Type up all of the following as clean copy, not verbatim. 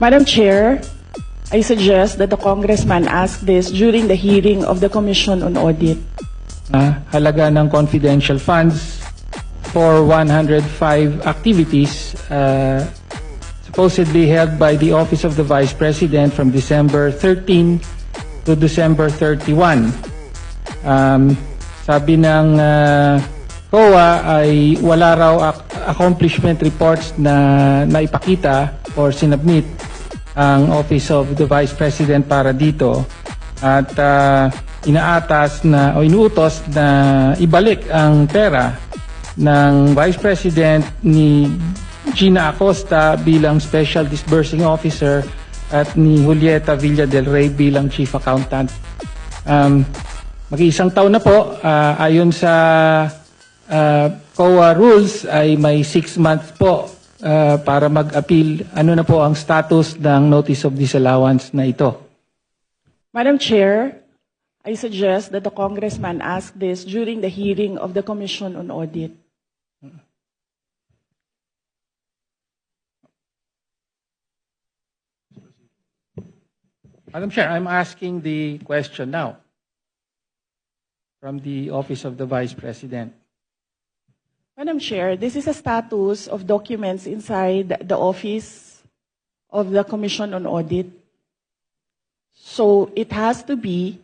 Madam Chair, I suggest that the congressman ask this during the hearing of the Commission on Audit. Halaga ng confidential funds for 105 activities supposedly held by the Office of the Vice President from December 13 to December 31. Sabi ng COA ay wala raw accomplishment reports na naipakita or sinubmit ang Office of the Vice President para dito at inaatas na o inuutos na ibalik ang pera ng Vice President ni Gina Acosta bilang Special Disbursing Officer at ni Julieta Villa del Rey bilang Chief Accountant. Mag-iisang taon na po, ayon sa COA rules ay may 6 months po para mag-appeal. Ano na po ang status ng Notice of Disallowance na ito? Madam Chair, I suggest that the congressman ask this during the hearing of the Commission on Audit. Madam Chair, I'm asking the question now from the Office of the Vice President. Madam Chair, this is a status of documents inside the Office of the Commission on Audit. So it has to be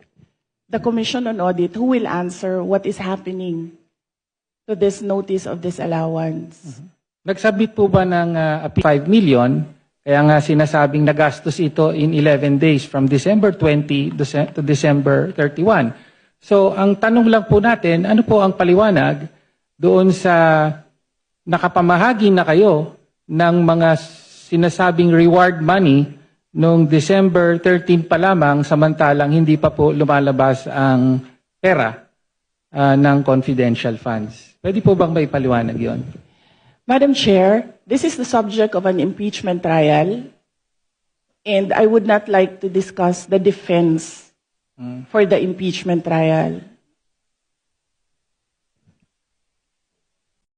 the Commission on Audit who will answer what is happening to this notice of disallowance. Nagsubmit po ba ng 5 million? Kaya nga sinasabing nagastos ito in 11 days from December 20 to December 31. So ang tanong lang po natin, ano po ang paliwanag doon sa nakapamahagi na kayo ng mga sinasabing reward money noong December 13 pa lamang samantalang hindi pa po lumalabas ang pera ng confidential funds. Pwede po bang may paliwanag yon? Madam Chair, this is the subject of an impeachment trial, and I would not like to discuss the defense for the impeachment trial.